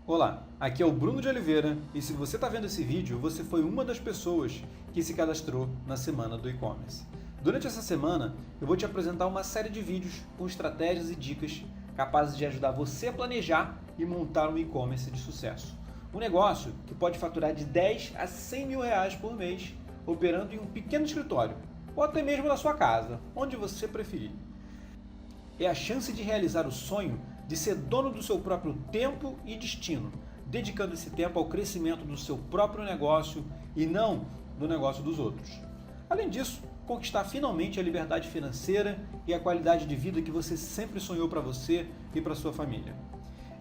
Olá, aqui é o Bruno de Oliveira e se você está vendo esse vídeo, você foi uma das pessoas que se cadastrou na Semana do E-Commerce. Durante essa semana, eu vou te apresentar uma série de vídeos com estratégias e dicas capazes de ajudar você a planejar e montar um e-commerce de sucesso. Um negócio que pode faturar de 10 a 100 mil reais por mês, operando em um pequeno escritório, ou até mesmo na sua casa, onde você preferir. É a chance de realizar o sonho de ser dono do seu próprio tempo e destino, dedicando esse tempo ao crescimento do seu próprio negócio e não do negócio dos outros. Além disso, conquistar finalmente a liberdade financeira e a qualidade de vida que você sempre sonhou para você e para sua família.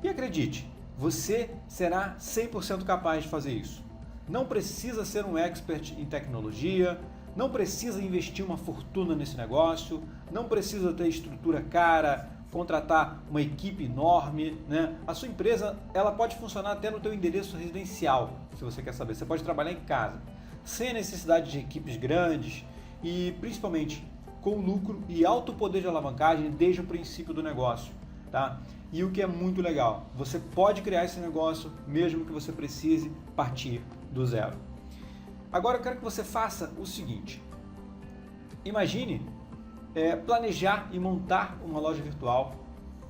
E acredite, você será 100% capaz de fazer isso. Não precisa ser um expert em tecnologia, não precisa investir uma fortuna nesse negócio, não precisa ter estrutura cara, contratar uma equipe enorme, né? A sua empresa ela pode funcionar até no teu endereço residencial, se você quer saber. Você pode trabalhar em casa, sem a necessidade de equipes grandes e principalmente com lucro e alto poder de alavancagem desde o princípio do negócio, tá? E o que é muito legal, você pode criar esse negócio mesmo que você precise partir do zero. Agora eu quero que você faça o seguinte: imagine planejar e montar uma loja virtual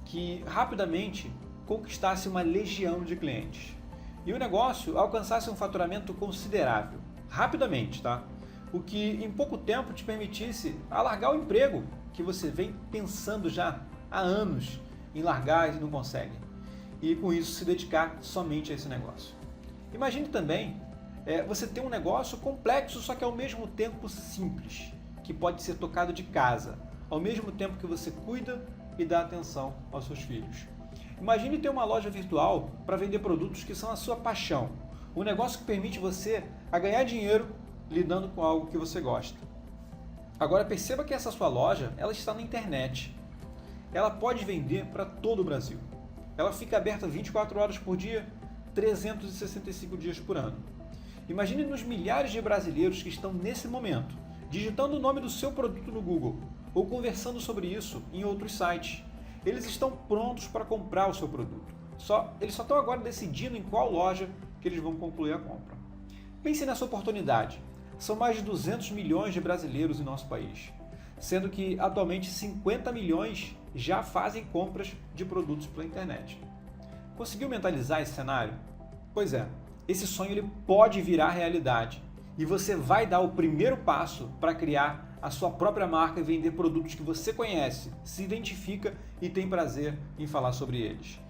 que rapidamente conquistasse uma legião de clientes e o negócio alcançasse um faturamento considerável, rapidamente, tá? O que em pouco tempo te permitisse alargar o emprego que você vem pensando já há anos em largar e não consegue, e com isso se dedicar somente a esse negócio. Imagine também você ter um negócio complexo, só que ao mesmo tempo simples, que pode ser tocado de casa, ao mesmo tempo que você cuida e dá atenção aos seus filhos. Imagine ter uma loja virtual para vender produtos que são a sua paixão, um negócio que permite você a ganhar dinheiro lidando com algo que você gosta. Agora perceba que essa sua loja ela está na internet. Ela pode vender para todo o Brasil. Ela fica aberta 24 horas por dia, 365 dias por ano. Imagine nos milhares de brasileiros que estão nesse momento digitando o nome do seu produto no Google ou conversando sobre isso em outros sites. Eles estão prontos para comprar o seu produto. Eles só estão agora decidindo em qual loja que eles vão concluir a compra. Pense nessa oportunidade. São mais de 200 milhões de brasileiros em nosso país, sendo que atualmente 50 milhões já fazem compras de produtos pela internet. Conseguiu mentalizar esse cenário? Pois é, esse sonho ele pode virar realidade e você vai dar o primeiro passo para criar a sua própria marca e vender produtos que você conhece, se identifica e tem prazer em falar sobre eles.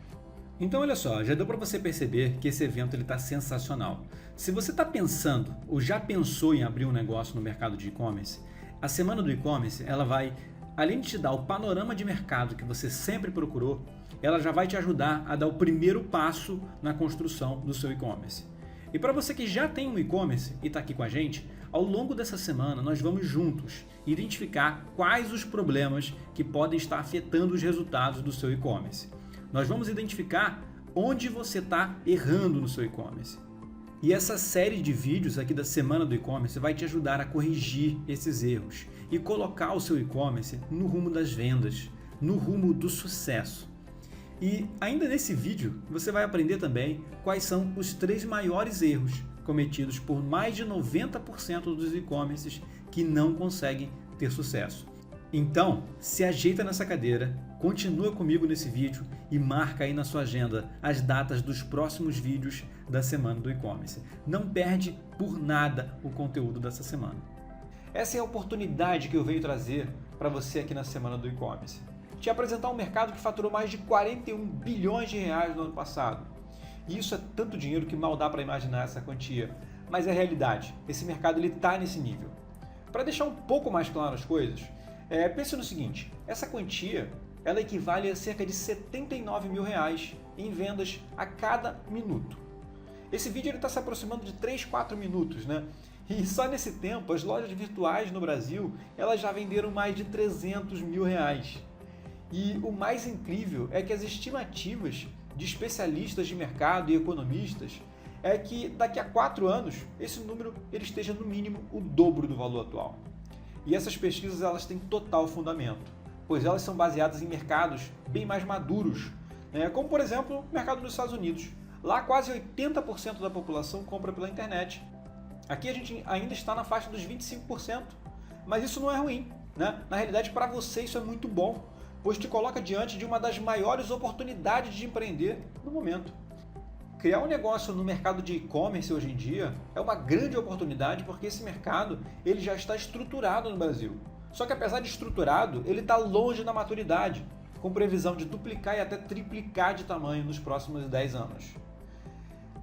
Então olha só, já deu para você perceber que esse evento está sensacional. Se você está pensando ou já pensou em abrir um negócio no mercado de e-commerce, a Semana do E-Commerce ela vai, além de te dar o panorama de mercado que você sempre procurou, ela já vai te ajudar a dar o primeiro passo na construção do seu e-commerce. E para você que já tem um e-commerce e está aqui com a gente, ao longo dessa semana nós vamos juntos identificar quais os problemas que podem estar afetando os resultados do seu e-commerce. Nós vamos identificar onde você está errando no seu e-commerce. E essa série de vídeos aqui da Semana do E-Commerce vai te ajudar a corrigir esses erros e colocar o seu e-commerce no rumo das vendas, no rumo do sucesso. E ainda nesse vídeo você vai aprender também quais são os 3 maiores erros cometidos por mais de 90% dos e-commerces que não conseguem ter sucesso. Então, se ajeita nessa cadeira, continua comigo nesse vídeo e marca aí na sua agenda as datas dos próximos vídeos da Semana do E-Commerce. Não perde por nada o conteúdo dessa semana. Essa é a oportunidade que eu venho trazer para você aqui na Semana do E-Commerce. Te apresentar um mercado que faturou mais de 41 bilhões de reais no ano passado. E isso é tanto dinheiro que mal dá para imaginar essa quantia. Mas é realidade, esse mercado está nesse nível. Para deixar um pouco mais claro as coisas, pense no seguinte, essa quantia ela equivale a cerca de 79 mil reais em vendas a cada minuto. Esse vídeo está se aproximando de 3, 4 minutos, né? E só nesse tempo as lojas virtuais no Brasil elas já venderam mais de 300 mil reais. E o mais incrível é que as estimativas de especialistas de mercado e economistas é que daqui a 4 anos esse número ele esteja no mínimo o dobro do valor atual. E essas pesquisas elas têm total fundamento, pois elas são baseadas em mercados bem mais maduros, como por exemplo o mercado dos Estados Unidos, Lá quase 80% da população compra pela internet. Aqui a gente ainda está na faixa dos 25%, mas isso não é ruim, né? Na realidade, para você isso é muito bom, pois te coloca diante de uma das maiores oportunidades de empreender no momento. Criar um negócio no mercado de e-commerce hoje em dia é uma grande oportunidade porque esse mercado ele já está estruturado no Brasil. Só que apesar de estruturado, ele está longe da maturidade, com previsão de duplicar e até triplicar de tamanho nos próximos 10 anos.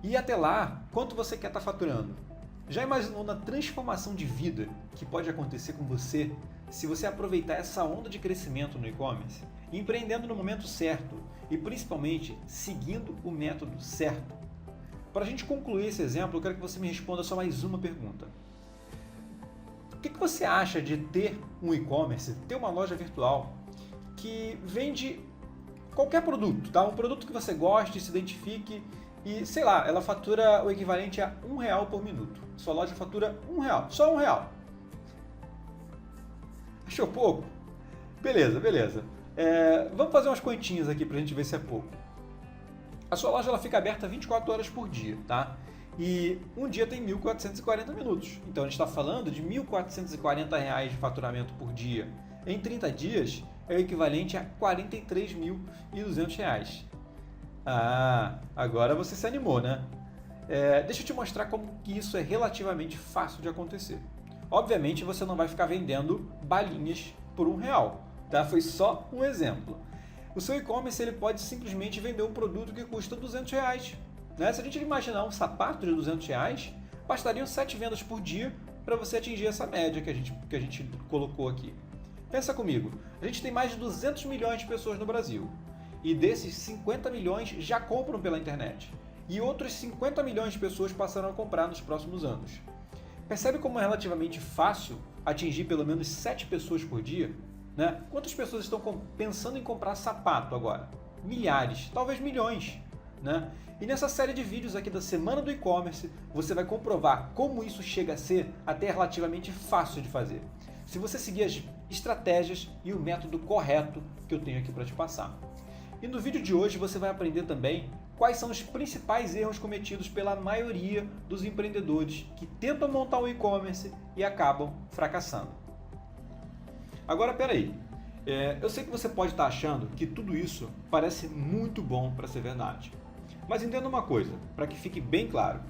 E até lá, quanto você quer estar faturando? Já imaginou na transformação de vida que pode acontecer com você se você aproveitar essa onda de crescimento no e-commerce, empreendendo no momento certo e principalmente seguindo o método certo? Para a gente concluir esse exemplo, eu quero que você me responda só mais uma pergunta. O que você acha de ter um e-commerce, ter uma loja virtual que vende qualquer produto, tá? Um produto que você goste, se identifique e, sei lá, ela fatura o equivalente a R$1 por minuto. Sua loja fatura R$1, só R$1. Achou pouco? Beleza. Vamos fazer umas continhas aqui pra gente ver se é pouco. A sua loja ela fica aberta 24 horas por dia, tá? E um dia tem 1.440 minutos. Então a gente está falando de R$1.440 de faturamento por dia. Em 30 dias é o equivalente a R$43.200. Ah, agora você se animou, né? Deixa eu te mostrar como que isso é relativamente fácil de acontecer. Obviamente você não vai ficar vendendo balinhas por R$1, tá? Foi só um exemplo. O seu e-commerce ele pode simplesmente vender um produto que custa R$200. Né? Se a gente imaginar um sapato de R$200, bastariam 7 vendas por dia para você atingir essa média que a gente colocou aqui. Pensa comigo, a gente tem mais de 200 milhões de pessoas no Brasil. E desses, 50 milhões já compram pela internet. E outros 50 milhões de pessoas passarão a comprar nos próximos anos. Percebe como é relativamente fácil atingir pelo menos 7 pessoas por dia? Né? Quantas pessoas estão pensando em comprar sapato agora? Milhares, talvez milhões. Né? E nessa série de vídeos aqui da Semana do E-Commerce, você vai comprovar como isso chega a ser até relativamente fácil de fazer. Se você seguir as estratégias e o método correto que eu tenho aqui para te passar. E no vídeo de hoje você vai aprender também quais são os principais erros cometidos pela maioria dos empreendedores que tentam montar um e-commerce e acabam fracassando. Agora, peraí. Eu sei que você pode estar achando que tudo isso parece muito bom para ser verdade. Mas entenda uma coisa, para que fique bem claro.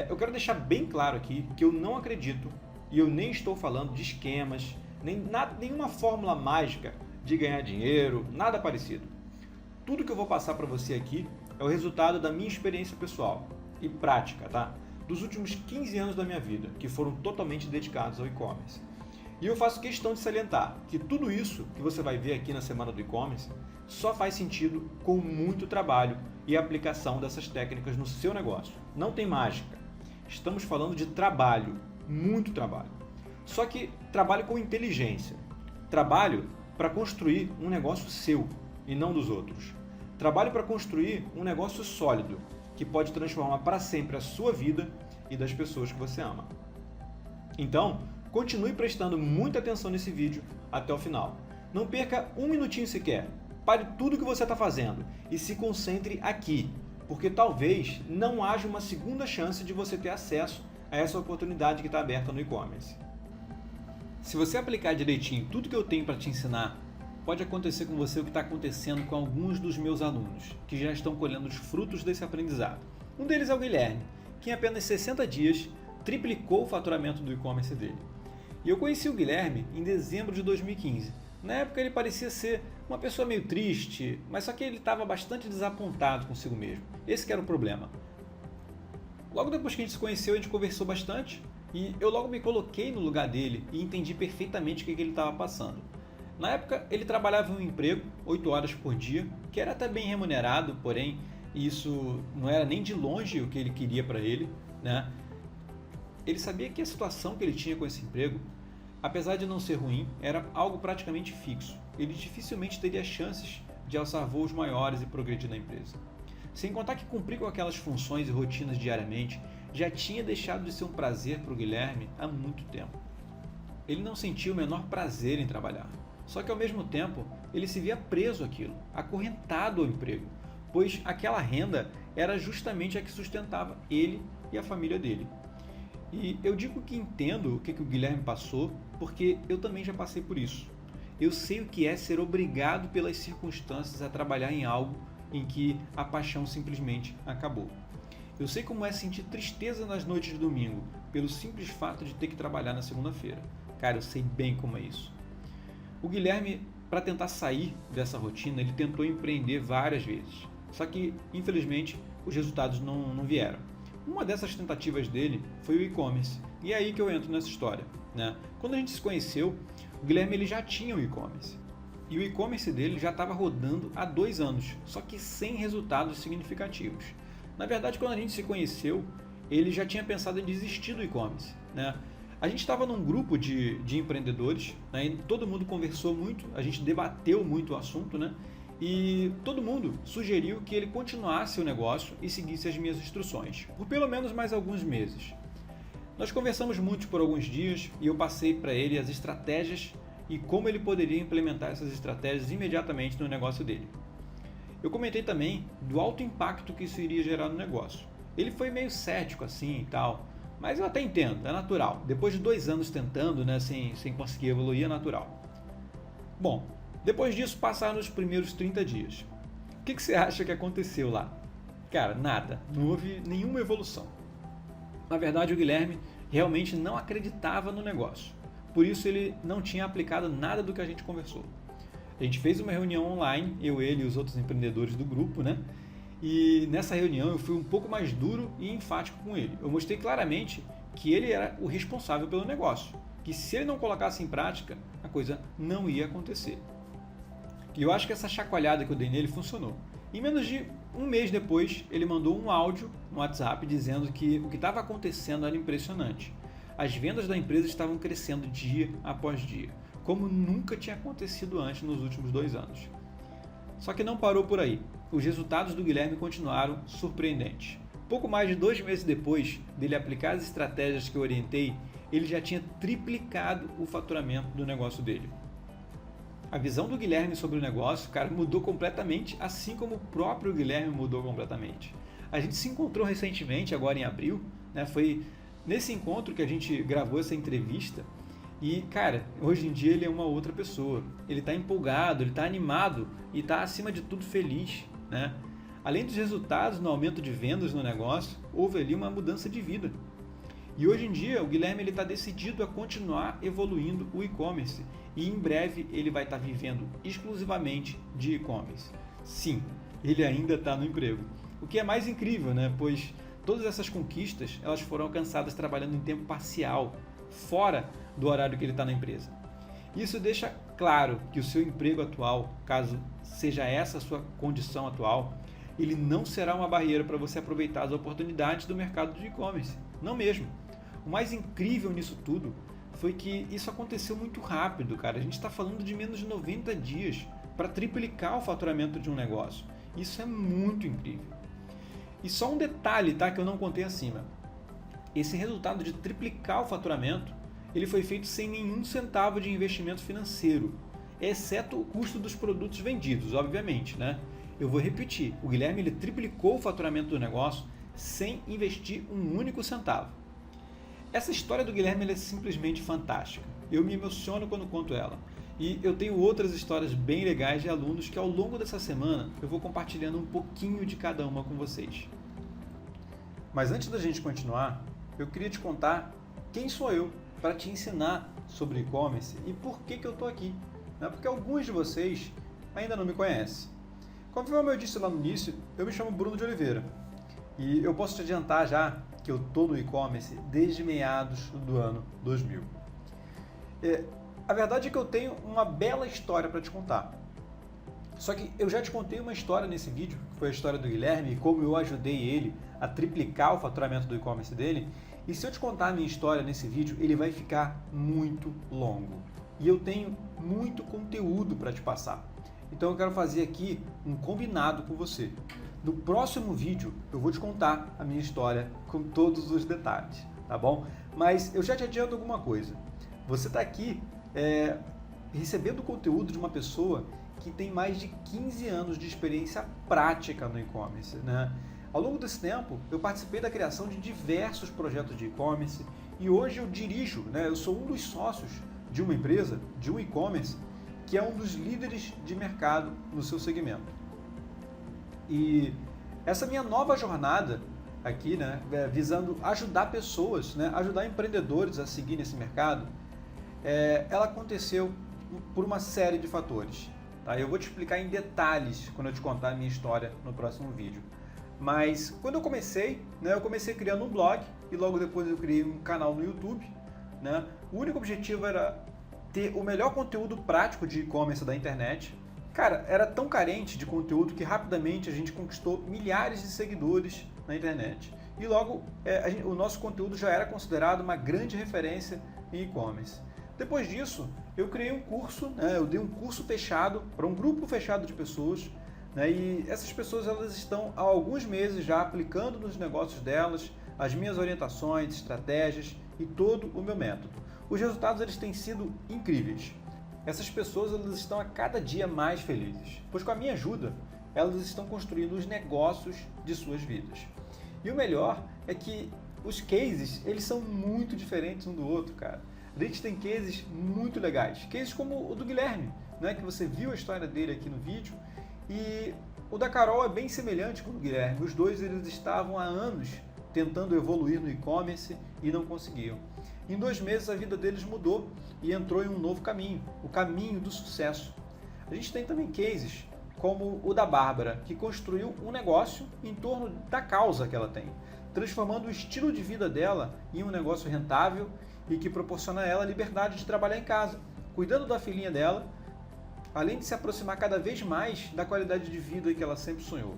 Eu quero deixar bem claro aqui que eu não acredito e eu nem estou falando de esquemas, nenhuma fórmula mágica de ganhar dinheiro, nada parecido. Tudo que eu vou passar para você aqui é o resultado da minha experiência pessoal e prática, tá? Dos últimos 15 anos da minha vida, que foram totalmente dedicados ao e-commerce. E eu faço questão de salientar que tudo isso que você vai ver aqui na Semana do E-Commerce só faz sentido com muito trabalho e aplicação dessas técnicas no seu negócio. Não tem mágica. Estamos falando de trabalho, muito trabalho. Só que trabalho com inteligência. Trabalho para construir um negócio seu e não dos outros. Trabalho para construir um negócio sólido, que pode transformar para sempre a sua vida e das pessoas que você ama. Então, continue prestando muita atenção nesse vídeo até o final. Não perca um minutinho sequer. Pare tudo o que você está fazendo e se concentre aqui, porque talvez não haja uma segunda chance de você ter acesso a essa oportunidade que está aberta no e-commerce. Se você aplicar direitinho tudo que eu tenho para te ensinar, pode acontecer com você o que está acontecendo com alguns dos meus alunos, que já estão colhendo os frutos desse aprendizado. Um deles é o Guilherme, que em apenas 60 dias triplicou o faturamento do e-commerce dele. E eu conheci o Guilherme em dezembro de 2015. Na época ele parecia ser uma pessoa meio triste, mas só que ele estava bastante desapontado consigo mesmo. Esse que era o problema. Logo depois que a gente se conheceu, a gente conversou bastante e eu logo me coloquei no lugar dele e entendi perfeitamente o que ele estava passando. Na época, ele trabalhava em um emprego, 8 horas por dia, que era até bem remunerado, porém, isso não era nem de longe o que ele queria para ele, né? Ele sabia que a situação que ele tinha com esse emprego, apesar de não ser ruim, era algo praticamente fixo. Ele dificilmente teria chances de alçar voos maiores e progredir na empresa. Sem contar que cumprir com aquelas funções e rotinas diariamente já tinha deixado de ser um prazer para o Guilherme há muito tempo. Ele não sentia o menor prazer em trabalhar. Só que ao mesmo tempo, ele se via preso àquilo, acorrentado ao emprego, pois aquela renda era justamente a que sustentava ele e a família dele. E eu digo que entendo o que o Guilherme passou, porque eu também já passei por isso. Eu sei o que é ser obrigado pelas circunstâncias a trabalhar em algo em que a paixão simplesmente acabou. Eu sei como é sentir tristeza nas noites de domingo, pelo simples fato de ter que trabalhar na segunda-feira. Cara, eu sei bem como é isso. O Guilherme, para tentar sair dessa rotina, ele tentou empreender várias vezes. Só que, infelizmente, os resultados não vieram. Uma dessas tentativas dele foi o e-commerce. E é aí que eu entro nessa história, né? Quando a gente se conheceu, o Guilherme ele já tinha o e-commerce. E o e-commerce dele já estava rodando há 2 anos, só que sem resultados significativos. Na verdade, quando a gente se conheceu, ele já tinha pensado em desistir do e-commerce, né? A gente estava num grupo de empreendedores, né? E todo mundo conversou muito, a gente debateu muito o assunto, né? E todo mundo sugeriu que ele continuasse o negócio e seguisse as minhas instruções, por pelo menos mais alguns meses. Nós conversamos muito por alguns dias e eu passei para ele as estratégias e como ele poderia implementar essas estratégias imediatamente no negócio dele. Eu comentei também do alto impacto que isso iria gerar no negócio. Ele foi meio cético assim e tal, mas eu até entendo, é natural. Depois de 2 anos tentando, né, sem conseguir evoluir, é natural. Bom, depois disso passaram os primeiros 30 dias. O que você acha que aconteceu lá? Cara, nada, não houve nenhuma evolução. Na verdade, o Guilherme realmente não acreditava no negócio. Por isso ele não tinha aplicado nada do que a gente conversou. A gente fez uma reunião online, eu, ele e os outros empreendedores do grupo, né? E nessa reunião eu fui um pouco mais duro e enfático com ele. Eu mostrei claramente que ele era o responsável pelo negócio, que se ele não colocasse em prática, a coisa não ia acontecer. E eu acho que essa chacoalhada que eu dei nele funcionou. Em menos de 1 mês depois, ele mandou um áudio no WhatsApp dizendo que o que estava acontecendo era impressionante. As vendas da empresa estavam crescendo dia após dia, como nunca tinha acontecido antes nos últimos 2 anos. Só que não parou por aí. Os resultados do Guilherme continuaram surpreendentes. Pouco mais de 2 meses depois dele aplicar as estratégias que eu orientei, ele já tinha triplicado o faturamento do negócio dele. A visão do Guilherme sobre o negócio, cara, mudou completamente, assim como o próprio Guilherme mudou completamente. A gente se encontrou recentemente, agora em abril, né? Foi nesse encontro que a gente gravou essa entrevista. E, cara, hoje em dia ele é uma outra pessoa. Ele está empolgado, ele está animado e está, acima de tudo, feliz, né? Além dos resultados no aumento de vendas no negócio, houve ali uma mudança de vida. E hoje em dia o Guilherme está decidido a continuar evoluindo o e-commerce e em breve ele vai estar vivendo exclusivamente de e-commerce. Sim, ele ainda está no emprego. O que é mais incrível, né? Pois todas essas conquistas elas foram alcançadas trabalhando em tempo parcial, fora do horário que ele está na empresa. Isso deixa claro que o seu emprego atual, caso seja essa a sua condição atual, ele não será uma barreira para você aproveitar as oportunidades do mercado de e-commerce. Não mesmo. O mais incrível nisso tudo foi que isso aconteceu muito rápido, cara. A gente está falando de menos de 90 dias para triplicar o faturamento de um negócio. Isso é muito incrível. E só um detalhe, tá, que eu não contei acima. Esse resultado de triplicar o faturamento, ele foi feito sem nenhum centavo de investimento financeiro, exceto o custo dos produtos vendidos, obviamente, né? Eu vou repetir, o Guilherme ele triplicou o faturamento do negócio sem investir um único centavo. Essa história do Guilherme é simplesmente fantástica. Eu me emociono quando conto ela. E eu tenho outras histórias bem legais de alunos que ao longo dessa semana eu vou compartilhando um pouquinho de cada uma com vocês. Mas antes da gente continuar, eu queria te contar quem sou eu para te ensinar sobre e-commerce e por que eu estou aqui. Porque alguns de vocês ainda não me conhecem. Conforme eu disse lá no início, eu me chamo Bruno de Oliveira. E eu posso te adiantar já que eu estou no e-commerce desde meados do ano 2000. A verdade é que eu tenho uma bela história para te contar. Só que eu já te contei uma história nesse vídeo, que foi a história do Guilherme e como eu ajudei ele a triplicar o faturamento do e-commerce dele. E se eu te contar a minha história nesse vídeo, ele vai ficar muito longo. E eu tenho muito conteúdo para te passar. Então eu quero fazer aqui um combinado com você. No próximo vídeo eu vou te contar a minha história com todos os detalhes, tá bom? Mas eu já te adianto alguma coisa. Você está aqui recebendo conteúdo de uma pessoa que tem mais de 15 anos de experiência prática no e-commerce, né? Ao longo desse tempo, eu participei da criação de diversos projetos de e-commerce e hoje eu dirijo, eu sou um dos sócios de uma empresa, de um e-commerce, que é um dos líderes de mercado no seu segmento. E essa minha nova jornada aqui, visando ajudar pessoas, ajudar empreendedores a seguir nesse mercado, ela aconteceu por uma série de fatores. Tá? Eu vou te explicar em detalhes quando eu te contar a minha história no próximo vídeo. Mas quando eu comecei criando um blog e logo depois eu criei um canal no YouTube. O único objetivo era ter o melhor conteúdo prático de e-commerce da internet. Cara, era tão carente de conteúdo que rapidamente a gente conquistou milhares de seguidores na internet. E logo o nosso conteúdo já era considerado uma grande referência em e-commerce. Depois disso, eu criei um curso, eu dei um curso fechado para um grupo fechado de pessoas. E essas pessoas elas estão há alguns meses já aplicando nos negócios delas as minhas orientações, estratégias e todo o meu método. Os resultados eles têm sido incríveis. Essas pessoas elas estão a cada dia mais felizes, pois com a minha ajuda elas estão construindo os negócios de suas vidas. E o melhor é que os cases eles são muito diferentes um do outro, cara. A gente tem cases muito legais, cases como o do Guilherme, que você viu a história dele aqui no vídeo. E o da Carol é bem semelhante com o Guilherme. Os dois eles estavam há anos tentando evoluir no e-commerce e não conseguiam. Em 2 meses a vida deles mudou e entrou em um novo caminho, o caminho do sucesso. A gente tem também cases como o da Bárbara, que construiu um negócio em torno da causa que ela tem, transformando o estilo de vida dela em um negócio rentável e que proporciona a ela a liberdade de trabalhar em casa, cuidando da filhinha dela, além de se aproximar cada vez mais da qualidade de vida que ela sempre sonhou.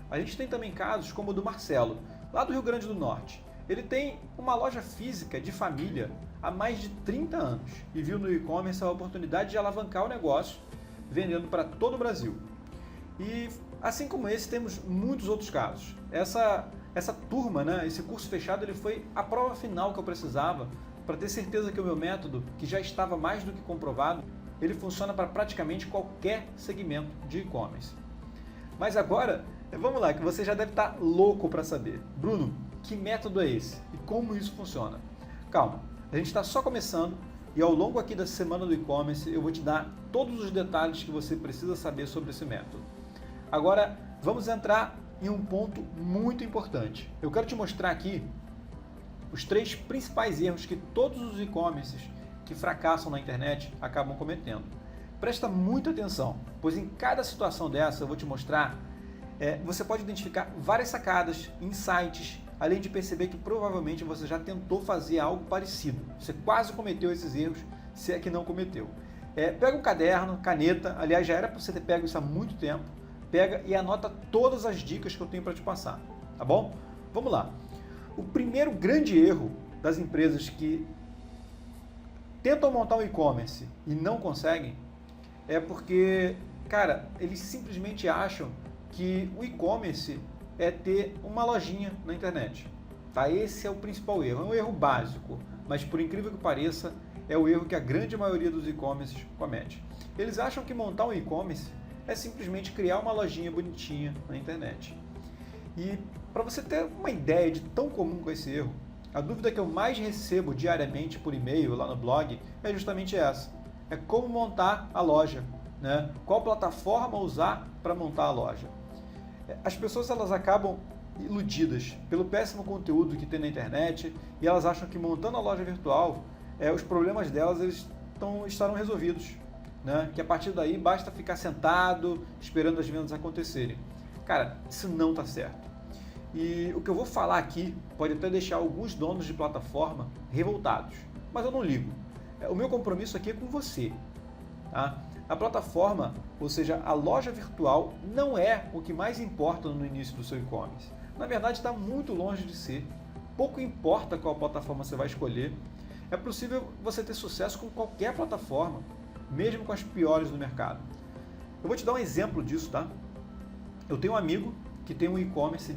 A gente tem também casos como o do Marcelo, lá do Rio Grande do Norte. Ele tem uma loja física de família há mais de 30 anos e viu no e-commerce a oportunidade de alavancar o negócio, vendendo para todo o Brasil. E assim como esse, temos muitos outros casos. Essa turma, esse curso fechado, ele foi a prova final que eu precisava para ter certeza que o meu método, que já estava mais do que comprovado, ele funciona para praticamente qualquer segmento de e-commerce. Mas agora, vamos lá, que você já deve estar louco para saber. Bruno, que método é esse? E como isso funciona? Calma, a gente está só começando e ao longo aqui da semana do e-commerce eu vou te dar todos os detalhes que você precisa saber sobre esse método. Agora, vamos entrar em um ponto muito importante. Eu quero te mostrar aqui os 3 principais erros que todos os e-commerces que fracassam na internet acabam cometendo. Presta muita atenção, pois em cada situação dessa eu vou te mostrar, você pode identificar várias sacadas, insights, além de perceber que provavelmente você já tentou fazer algo parecido. Você quase cometeu esses erros, se é que não cometeu. Pega um caderno, caneta, aliás já era para você ter pego isso há muito tempo, pega e anota todas as dicas que eu tenho para te passar, tá bom? Vamos lá. O primeiro grande erro das empresas que tentam montar um e-commerce e não conseguem, é porque, cara, eles simplesmente acham que o e-commerce é ter uma lojinha na internet. Tá? Esse é o principal erro, é um erro básico, mas por incrível que pareça, é o erro que a grande maioria dos e-commerces comete. Eles acham que montar um e-commerce é simplesmente criar uma lojinha bonitinha na internet. E para você ter uma ideia de tão comum com esse erro, a dúvida que eu mais recebo diariamente por e-mail lá no blog é justamente essa. É como montar a loja, Qual plataforma usar para montar a loja. As pessoas elas acabam iludidas pelo péssimo conteúdo que tem na internet e elas acham que montando a loja virtual, os problemas delas estarão resolvidos. Que a partir daí basta ficar sentado esperando as vendas acontecerem. Cara, isso não está certo. E o que eu vou falar aqui pode até deixar alguns donos de plataforma revoltados, mas eu não ligo. O meu compromisso aqui é com você. Tá? A plataforma, ou seja, a loja virtual, não é o que mais importa no início do seu e-commerce. Na verdade, está muito longe de ser. Pouco importa qual plataforma você vai escolher. É possível você ter sucesso com qualquer plataforma, mesmo com as piores do mercado. Eu vou te dar um exemplo disso, tá? Eu tenho um amigo que tem um e-commerce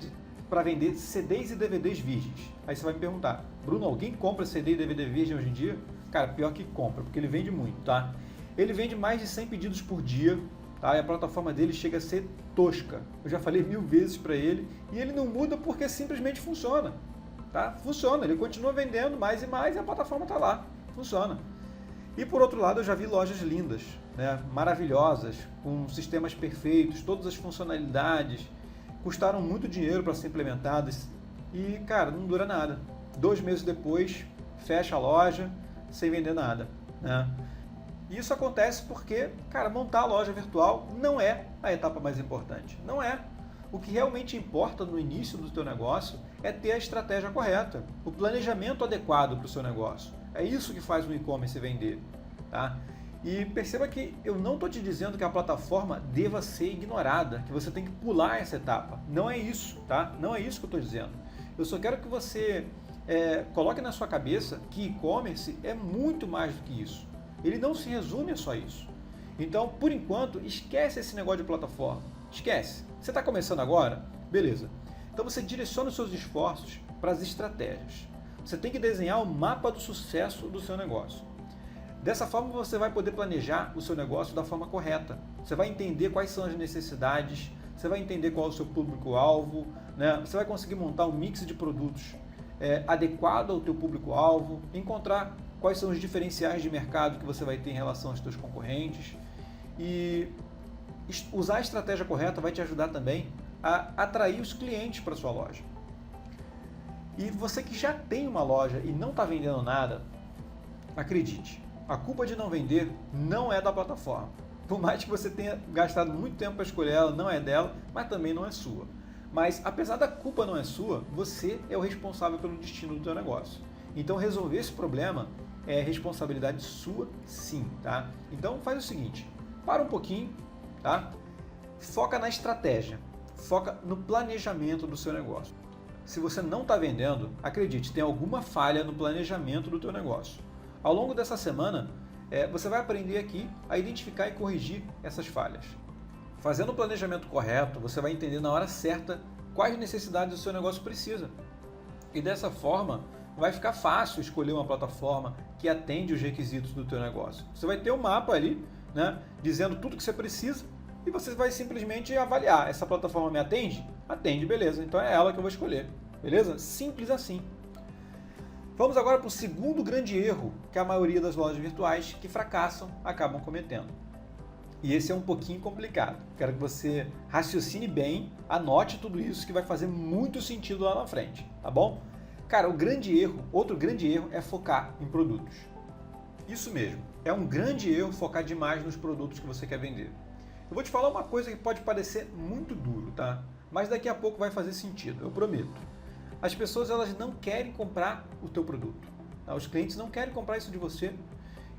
para vender CDs e DVDs virgens. Aí você vai me perguntar, Bruno, alguém compra CD e DVD virgem hoje em dia? Cara, pior que compra, porque ele vende muito, tá? Ele vende mais de 100 pedidos por dia tá? E a plataforma dele chega a ser tosca. Eu já falei 1000 vezes para ele e ele não muda porque simplesmente funciona, tá? Funciona, ele continua vendendo mais e mais e a plataforma está lá, funciona. E por outro lado, eu já vi lojas lindas, né? Maravilhosas, com sistemas perfeitos, todas as funcionalidades, custaram muito dinheiro para ser implementadas e, cara, não dura nada. 2 meses depois, fecha a loja sem vender nada, né? Isso acontece porque, cara, montar a loja virtual não é a etapa mais importante. Não é. O que realmente importa no início do teu negócio é ter a estratégia correta, o planejamento adequado para o seu negócio. É isso que faz o e-commerce vender, tá? E perceba que eu não estou te dizendo que a plataforma deva ser ignorada, que você tem que pular essa etapa. Não é isso, tá? Não é isso que eu estou dizendo. Eu só quero que você coloque na sua cabeça que e-commerce é muito mais do que isso. Ele não se resume a só isso. Então, por enquanto, esquece esse negócio de plataforma. Esquece. Você está começando agora? Beleza. Então você direciona os seus esforços para as estratégias. Você tem que desenhar o mapa do sucesso do seu negócio. Dessa forma você vai poder planejar o seu negócio da forma correta. Você vai entender quais são as necessidades, você vai entender qual é o seu público-alvo, né? Você vai conseguir montar um mix de produtos adequado ao teu público-alvo, encontrar quais são os diferenciais de mercado que você vai ter em relação aos seus concorrentes e usar a estratégia correta vai te ajudar também a atrair os clientes para a sua loja. E você que já tem uma loja e não está vendendo nada, acredite, a culpa de não vender não é da plataforma. Por mais que você tenha gastado muito tempo para escolher ela, não é dela, mas também não é sua. Mas apesar da culpa não é sua, você é o responsável pelo destino do seu negócio. Então resolver esse problema é responsabilidade sua, sim, tá? Então faz o seguinte, para um pouquinho, tá? Foca na estratégia, foca no planejamento do seu negócio. Se você não está vendendo, acredite, tem alguma falha no planejamento do teu negócio. Ao longo dessa semana, você vai aprender aqui a identificar e corrigir essas falhas. Fazendo o planejamento correto, você vai entender na hora certa quais necessidades o seu negócio precisa. E dessa forma, vai ficar fácil escolher uma plataforma que atende os requisitos do teu negócio. Você vai ter um mapa ali, né, dizendo tudo que você precisa e você vai simplesmente avaliar. Essa plataforma me atende? Atende, beleza. Então é ela que eu vou escolher. Beleza? Simples assim. Vamos agora para o segundo grande erro que a maioria das lojas virtuais que fracassam acabam cometendo. E esse é um pouquinho complicado. Quero que você raciocine bem, anote tudo isso que vai fazer muito sentido lá na frente, tá bom? Cara, outro grande erro é focar em produtos. Isso mesmo, é um grande erro focar demais nos produtos que você quer vender. Eu vou te falar uma coisa que pode parecer muito duro, tá? Mas daqui a pouco vai fazer sentido, eu prometo. As pessoas elas não querem comprar o teu produto. Tá? Os clientes não querem comprar isso de você.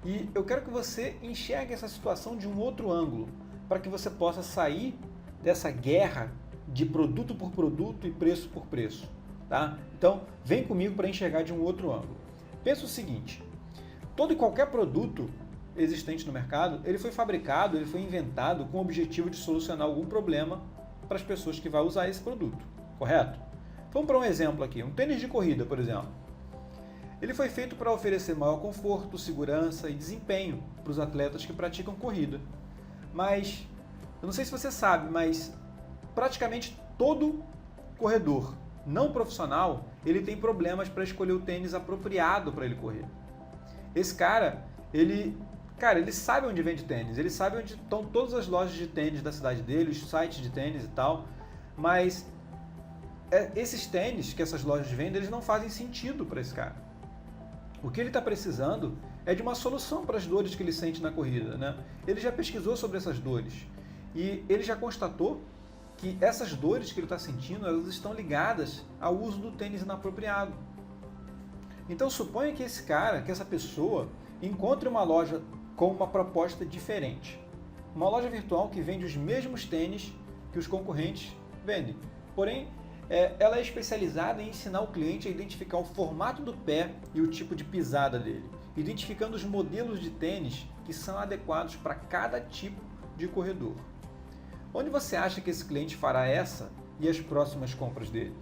E eu quero que você enxergue essa situação de um outro ângulo, para que você possa sair dessa guerra de produto por produto e preço por preço. Tá? Então, vem comigo para enxergar de um outro ângulo. Pensa o seguinte, todo e qualquer produto existente no mercado, ele foi fabricado, ele foi inventado com o objetivo de solucionar algum problema para as pessoas que vão usar esse produto, correto? Vamos para um exemplo aqui, um tênis de corrida, por exemplo. Ele foi feito para oferecer maior conforto, segurança e desempenho para os atletas que praticam corrida. Mas, eu não sei se você sabe, mas praticamente todo corredor não profissional, ele tem problemas para escolher o tênis apropriado para ele correr. Esse cara, ele sabe onde vende tênis, ele sabe onde estão todas as lojas de tênis da cidade dele, os sites de tênis e tal, mas esses tênis que essas lojas vendem, eles não fazem sentido para esse cara. O que ele está precisando é de uma solução para as dores que ele sente na corrida, né? Ele já pesquisou sobre essas dores e ele já constatou que essas dores que ele está sentindo, elas estão ligadas ao uso do tênis inapropriado. Então suponha que essa pessoa encontre uma loja com uma proposta diferente. Uma loja virtual que vende os mesmos tênis que os concorrentes vendem. Porém, ela é especializada em ensinar o cliente a identificar o formato do pé e o tipo de pisada dele, identificando os modelos de tênis que são adequados para cada tipo de corredor. Onde você acha que esse cliente fará essa e as próximas compras dele?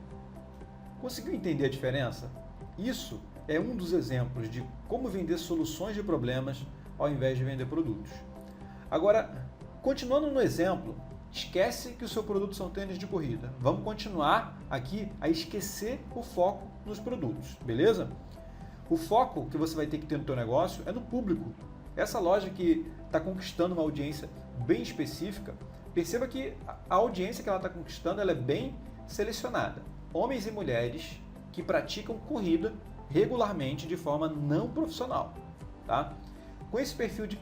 Conseguiu entender a diferença? Isso é um dos exemplos de como vender soluções de problemas ao invés de vender produtos. Agora, Continuando no exemplo, esquece que o seu produto são tênis de corrida. Vamos continuar aqui a esquecer o foco nos produtos, beleza? O foco que você vai ter que ter no teu negócio é no público. Essa loja que está conquistando uma audiência bem específica, perceba que a audiência que ela está conquistando ela é bem selecionada. Homens e mulheres que praticam corrida regularmente de forma não profissional. Tá? Com esse perfil de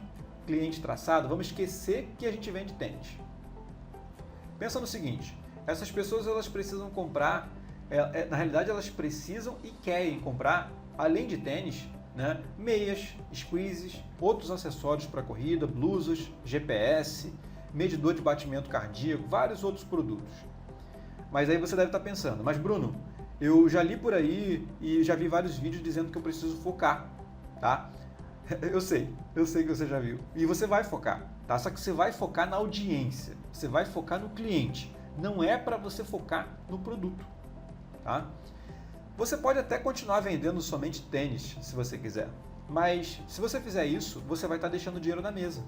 cliente traçado, vamos esquecer que a gente vende tênis. Pensa no seguinte, essas pessoas elas precisam comprar, na realidade elas precisam e querem comprar, além de tênis, né, meias, squeezes, outros acessórios para corrida, blusas, GPS, medidor de batimento cardíaco, vários outros produtos. Mas aí você deve estar pensando, mas Bruno, eu já li por aí e já vi vários vídeos dizendo que eu preciso focar, tá? Eu sei que você já viu. E você vai focar, tá? Só que você vai focar na audiência, você vai focar no cliente. Não é para você focar no produto, tá? Você pode até continuar vendendo somente tênis, se você quiser. Mas se você fizer isso, você vai estar deixando dinheiro na mesa.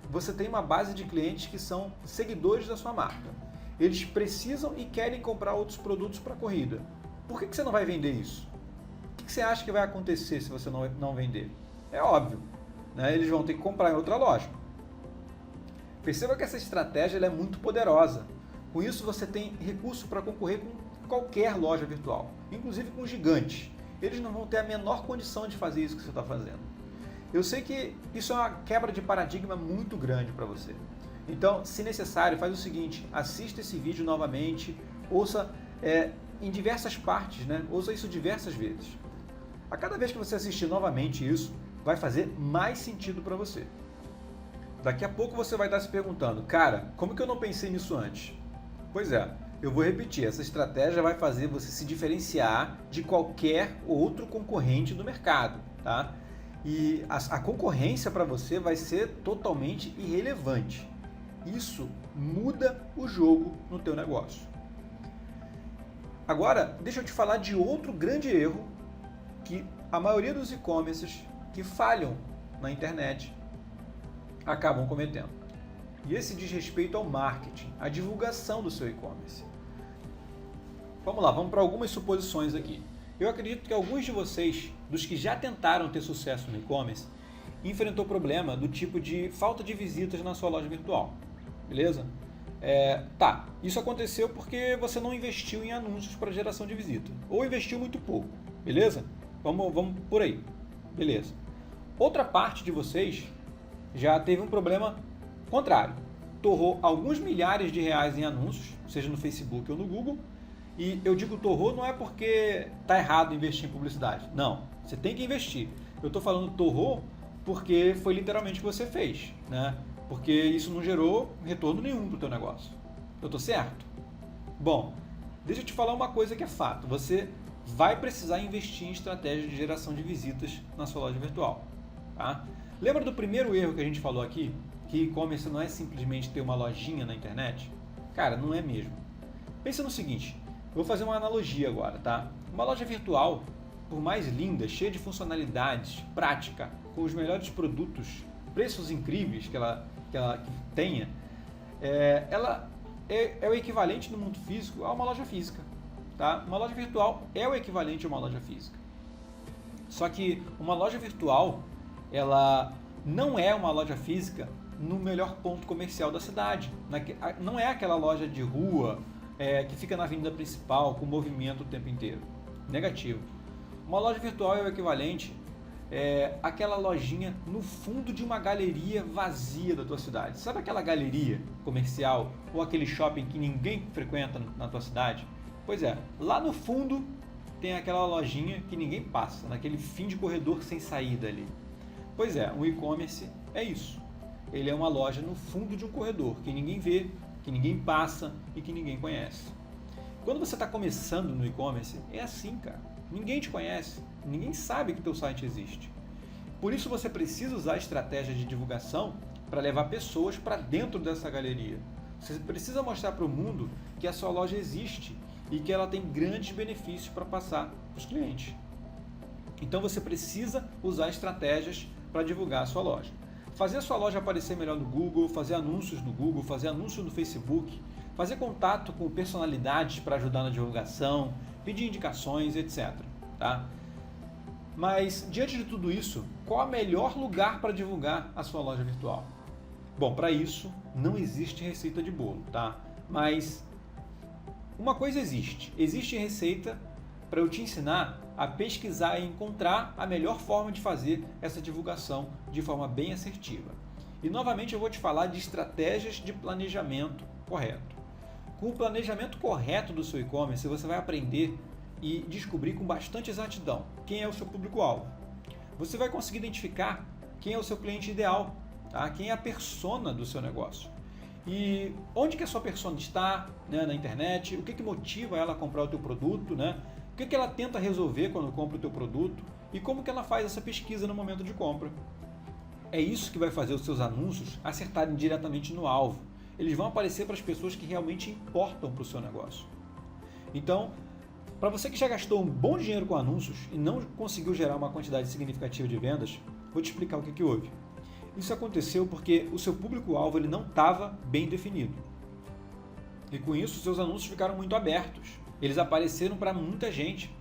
Você tem uma base de clientes que são seguidores da sua marca. Eles precisam e querem comprar outros produtos para corrida. Por que você não vai vender isso? O que você acha que vai acontecer se você não vender? É óbvio, né? Eles vão ter que comprar em outra loja. Perceba que essa estratégia ela é muito poderosa. Com isso você tem recurso para concorrer com qualquer loja virtual, inclusive com gigantes. Eles não vão ter a menor condição de fazer isso que você está fazendo. Eu sei que isso é uma quebra de paradigma muito grande para você. Então, se necessário, faz o seguinte, assista esse vídeo novamente, ouça em diversas partes, né? Ouça isso diversas vezes. A cada vez que você assistir novamente isso, vai fazer mais sentido para você. Daqui a pouco você vai estar se perguntando, cara, como que eu não pensei nisso antes? Pois é, eu vou repetir, essa estratégia vai fazer você se diferenciar de qualquer outro concorrente do mercado, tá? E a concorrência para você vai ser totalmente irrelevante. Isso muda o jogo no teu negócio. Agora, deixa eu te falar de outro grande erro que a maioria dos e-commerces que falham na internet acabam cometendo. E esse diz respeito ao marketing, à divulgação do seu e-commerce. Vamos lá, vamos para algumas suposições aqui. Eu acredito que alguns de vocês, dos que já tentaram ter sucesso no e-commerce, enfrentou problema do tipo de falta de visitas na sua loja virtual. Beleza? Isso aconteceu porque você não investiu em anúncios para geração de visita. Ou investiu muito pouco. Beleza? Vamos por aí. Beleza. Outra parte de vocês já teve um problema contrário. Torrou alguns milhares de reais em anúncios, seja no Facebook ou no Google. E eu digo torrou não é porque está errado investir em publicidade. Não, você tem que investir. Eu estou falando torrou porque foi literalmente o que você fez, né? Porque isso não gerou retorno nenhum para o teu negócio. Eu estou certo? Bom, deixa eu te falar uma coisa que é fato. Você vai precisar investir em estratégia de geração de visitas na sua loja virtual. Tá? Lembra do primeiro erro que a gente falou aqui? Que e-commerce não é simplesmente ter uma lojinha na internet? Cara, não é mesmo. Pensa no seguinte, eu vou fazer uma analogia agora, tá? Uma loja virtual, por mais linda, cheia de funcionalidades, prática, com os melhores produtos, preços incríveis que ela tenha, ela é o equivalente no mundo físico a uma loja física. Tá? Uma loja virtual é o equivalente a uma loja física. Só que uma loja virtual, ela não é uma loja física no melhor ponto comercial da cidade. Não é aquela loja de rua que fica na avenida principal com movimento o tempo inteiro. Negativo. Uma loja virtual é o equivalente àquela lojinha no fundo de uma galeria vazia da tua cidade. Sabe aquela galeria comercial ou aquele shopping que ninguém frequenta na tua cidade? Pois é, lá no fundo tem aquela lojinha que ninguém passa, naquele fim de corredor sem saída ali. Pois é, o e-commerce é isso. Ele é uma loja no fundo de um corredor que ninguém vê, que ninguém passa e que ninguém conhece. Quando você está começando no e-commerce, é assim, cara. Ninguém te conhece, ninguém sabe que teu site existe. Por isso você precisa usar estratégia de divulgação para levar pessoas para dentro dessa galeria. Você precisa mostrar para o mundo que a sua loja existe e que ela tem grandes benefícios para passar para os clientes. Então você precisa usar estratégias para divulgar a sua loja. fazer a sua loja aparecer melhor no Google, fazer anúncios no Google, fazer anúncios no Facebook, fazer contato com personalidades para ajudar na divulgação, pedir indicações, etc. Tá? Mas, diante de tudo isso, qual é o melhor lugar para divulgar a sua loja virtual? Bom, para isso, não existe receita de bolo, tá? Mas uma coisa existe. Existe receita para eu te ensinar a pesquisar e encontrar a melhor forma de fazer essa divulgação de forma bem assertiva. E, novamente, eu vou te falar de estratégias de planejamento correto. Com o planejamento correto do seu e-commerce, você vai aprender e descobrir com bastante exatidão quem é o seu público-alvo. Você vai conseguir identificar quem é o seu cliente ideal, tá? Quem é a persona do seu negócio. E onde que a sua persona está, né, na internet, o que motiva ela a comprar o teu produto, né? O que ela tenta resolver quando compra o teu produto e como que ela faz essa pesquisa no momento de compra. É isso que vai fazer os seus anúncios acertarem diretamente no alvo. Eles vão aparecer para as pessoas que realmente importam para o seu negócio. Então, para você que já gastou um bom dinheiro com anúncios e não conseguiu gerar uma quantidade significativa de vendas, vou te explicar o que houve. Isso aconteceu porque o seu público-alvo ele não estava bem definido. E com isso, seus anúncios ficaram muito abertos. Eles apareceram para muita gente.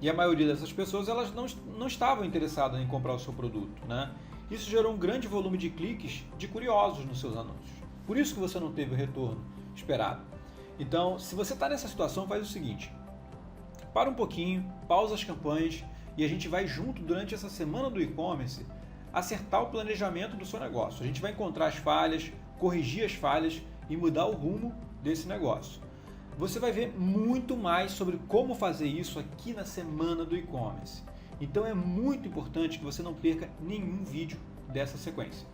E a maioria dessas pessoas elas não estavam interessadas em comprar o seu produto, né? Isso gerou um grande volume de cliques de curiosos nos seus anúncios. Por isso que você não teve o retorno esperado. Então, se você está nessa situação, faz o seguinte. Para um pouquinho, pausa as campanhas e a gente vai junto durante essa semana do e-commerce acertar o planejamento do seu negócio. A gente vai encontrar as falhas, corrigir as falhas e mudar o rumo desse negócio. Você vai ver muito mais sobre como fazer isso aqui na semana do e-commerce. Então é muito importante que você não perca nenhum vídeo dessa sequência.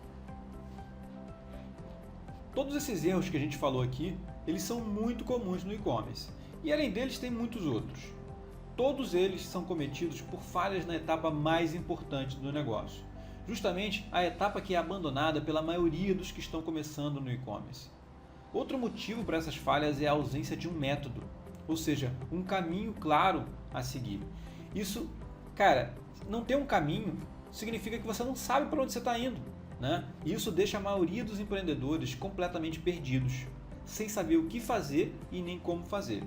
Todos esses erros que a gente falou aqui, eles são muito comuns no e-commerce. E além deles tem muitos outros. Todos eles são cometidos por falhas na etapa mais importante do negócio. Justamente a etapa que é abandonada pela maioria dos que estão começando no e-commerce. Outro motivo para essas falhas é a ausência de um método, ou seja, um caminho claro a seguir. Isso, cara, não ter um caminho significa que você não sabe para onde você está indo, né? E isso deixa a maioria dos empreendedores completamente perdidos, sem saber o que fazer e nem como fazer.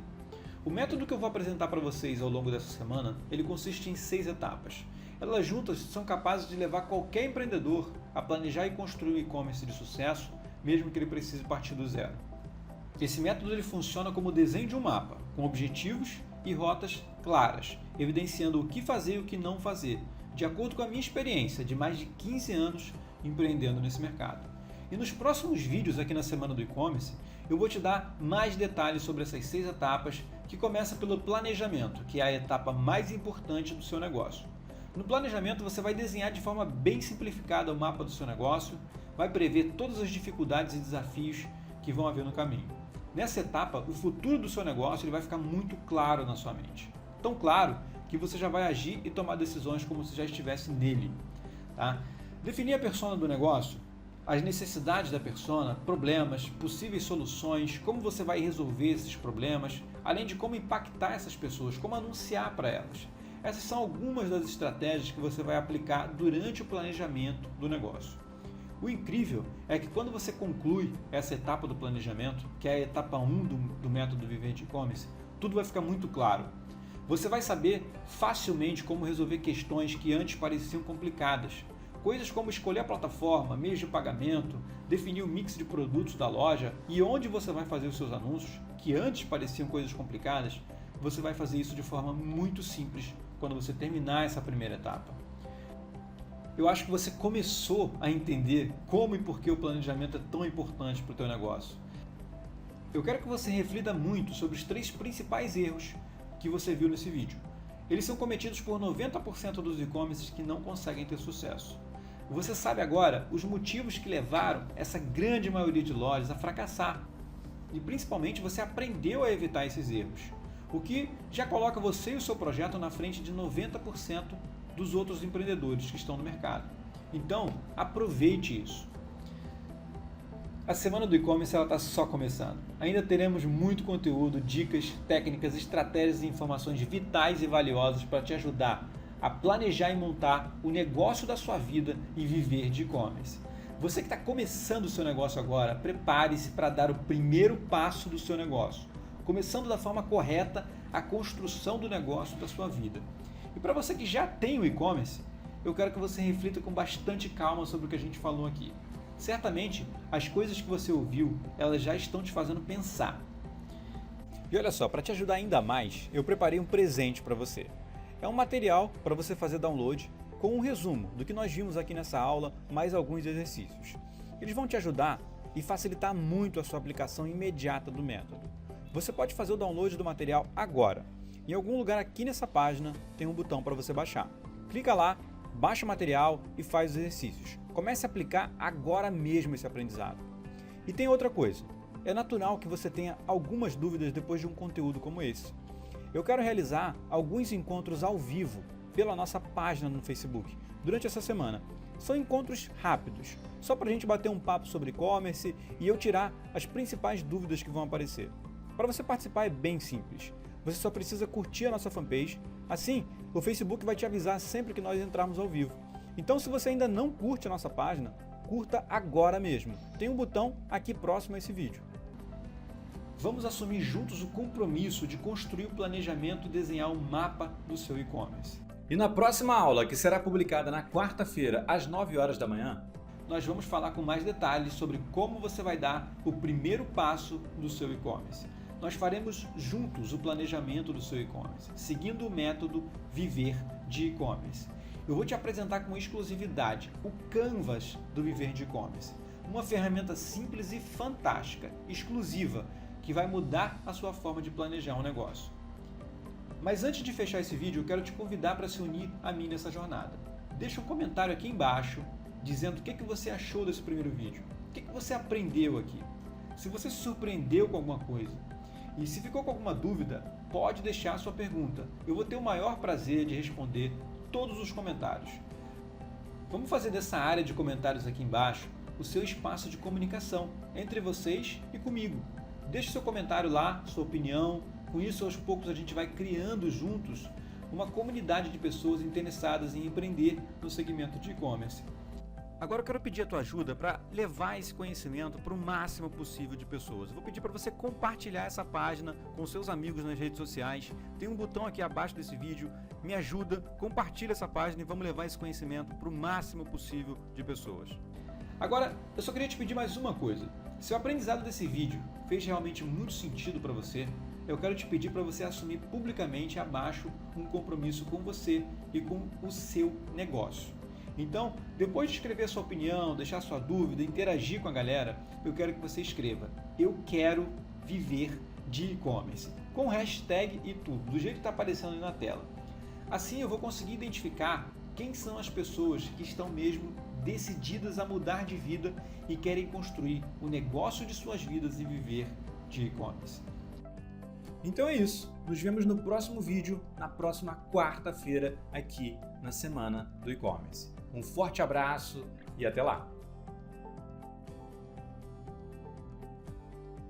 O método que eu vou apresentar para vocês ao longo dessa semana, ele consiste em 6 etapas. Elas juntas são capazes de levar qualquer empreendedor a planejar e construir um e-commerce de sucesso, mesmo que ele precise partir do zero. Esse método ele funciona como o desenho de um mapa, com objetivos e rotas claras, evidenciando o que fazer e o que não fazer, de acordo com a minha experiência de mais de 15 anos empreendendo nesse mercado. E nos próximos vídeos aqui na Semana do E-Commerce, eu vou te dar mais detalhes sobre essas 6 etapas, que começa pelo planejamento, que é a etapa mais importante do seu negócio. No planejamento, você vai desenhar de forma bem simplificada o mapa do seu negócio, vai prever todas as dificuldades e desafios que vão haver no caminho. Nessa etapa, o futuro do seu negócio ele vai ficar muito claro na sua mente. Tão claro que você já vai agir e tomar decisões como se já estivesse nele. Tá? Definir a persona do negócio, as necessidades da persona, problemas, possíveis soluções, como você vai resolver esses problemas, além de como impactar essas pessoas, como anunciar para elas. Essas são algumas das estratégias que você vai aplicar durante o planejamento do negócio. O incrível é que quando você conclui essa etapa do planejamento, que é a etapa 1 do método Viver de E-Commerce, tudo vai ficar muito claro. Você vai saber facilmente como resolver questões que antes pareciam complicadas. Coisas como escolher a plataforma, meios de pagamento, definir o mix de produtos da loja e onde você vai fazer os seus anúncios, que antes pareciam coisas complicadas, você vai fazer isso de forma muito simples quando você terminar essa primeira etapa. Eu acho que você começou a entender como e por que o planejamento é tão importante para o teu negócio. Eu quero que você reflita muito sobre os 3 principais erros que você viu nesse vídeo. Eles são cometidos por 90% dos e-commerces que não conseguem ter sucesso. Você sabe agora os motivos que levaram essa grande maioria de lojas a fracassar. E principalmente você aprendeu a evitar esses erros, o que já coloca você e o seu projeto na frente de 90% dos outros empreendedores que estão no mercado. Então, aproveite isso. A semana do e-commerce está só começando. Ainda teremos muito conteúdo, dicas, técnicas, estratégias e informações vitais e valiosas para te ajudar a planejar e montar o negócio da sua vida e viver de e-commerce. Você que está começando o seu negócio agora, prepare-se para dar o primeiro passo do seu negócio, começando da forma correta a construção do negócio da sua vida. E para você que já tem o e-commerce, eu quero que você reflita com bastante calma sobre o que a gente falou aqui. Certamente, as coisas que você ouviu, elas já estão te fazendo pensar. E olha só, para te ajudar ainda mais, eu preparei um presente para você. É um material para você fazer download com um resumo do que nós vimos aqui nessa aula, mais alguns exercícios. Eles vão te ajudar e facilitar muito a sua aplicação imediata do método. Você pode fazer o download do material agora. Em algum lugar aqui nessa página tem um botão para você baixar. Clica lá, baixa o material e faz os exercícios. Comece a aplicar agora mesmo esse aprendizado. E tem outra coisa, é natural que você tenha algumas dúvidas depois de um conteúdo como esse. Eu quero realizar alguns encontros ao vivo pela nossa página no Facebook durante essa semana. São encontros rápidos, só para a gente bater um papo sobre e-commerce e eu tirar as principais dúvidas que vão aparecer. Para você participar é bem simples. Você só precisa curtir a nossa fanpage, assim o Facebook vai te avisar sempre que nós entrarmos ao vivo. Então se você ainda não curte a nossa página, curta agora mesmo. Tem um botão aqui próximo a esse vídeo. Vamos assumir juntos o compromisso de construir o planejamento e desenhar um mapa do seu e-commerce. E na próxima aula, que será publicada na quarta-feira, às 9 horas da manhã, nós vamos falar com mais detalhes sobre como você vai dar o primeiro passo do seu e-commerce. Nós faremos juntos o planejamento do seu e-commerce, seguindo o método Viver de E-commerce. Eu vou te apresentar com exclusividade o Canvas do Viver de E-commerce, uma ferramenta simples e fantástica, exclusiva, que vai mudar a sua forma de planejar um negócio. Mas antes de fechar esse vídeo, eu quero te convidar para se unir a mim nessa jornada. Deixa um comentário aqui embaixo dizendo o que você achou desse primeiro vídeo, o que você aprendeu aqui. Se você se surpreendeu com alguma coisa e se ficou com alguma dúvida, pode deixar a sua pergunta. Eu vou ter o maior prazer de responder todos os comentários. Vamos fazer dessa área de comentários aqui embaixo o seu espaço de comunicação entre vocês e comigo. Deixe seu comentário lá, sua opinião. Com isso, aos poucos, a gente vai criando juntos uma comunidade de pessoas interessadas em empreender no segmento de e-commerce. Agora eu quero pedir a tua ajuda para levar esse conhecimento para o máximo possível de pessoas. Eu vou pedir para você compartilhar essa página com seus amigos nas redes sociais. Tem um botão aqui abaixo desse vídeo. Me ajuda, compartilha essa página e vamos levar esse conhecimento para o máximo possível de pessoas. Agora, eu só queria te pedir mais uma coisa. Se o aprendizado desse vídeo fez realmente muito sentido para você, eu quero te pedir para você assumir publicamente abaixo um compromisso com você e com o seu negócio. Então, depois de escrever sua opinião, deixar sua dúvida, interagir com a galera, eu quero que você escreva: eu quero viver de e-commerce, com hashtag e tudo, do jeito que está aparecendo aí na tela. Assim eu vou conseguir identificar quem são as pessoas que estão mesmo decididas a mudar de vida e querem construir o negócio de suas vidas e viver de e-commerce. Então é isso, nos vemos no próximo vídeo, na próxima quarta-feira, aqui na Semana do E-Commerce. Um forte abraço e até lá!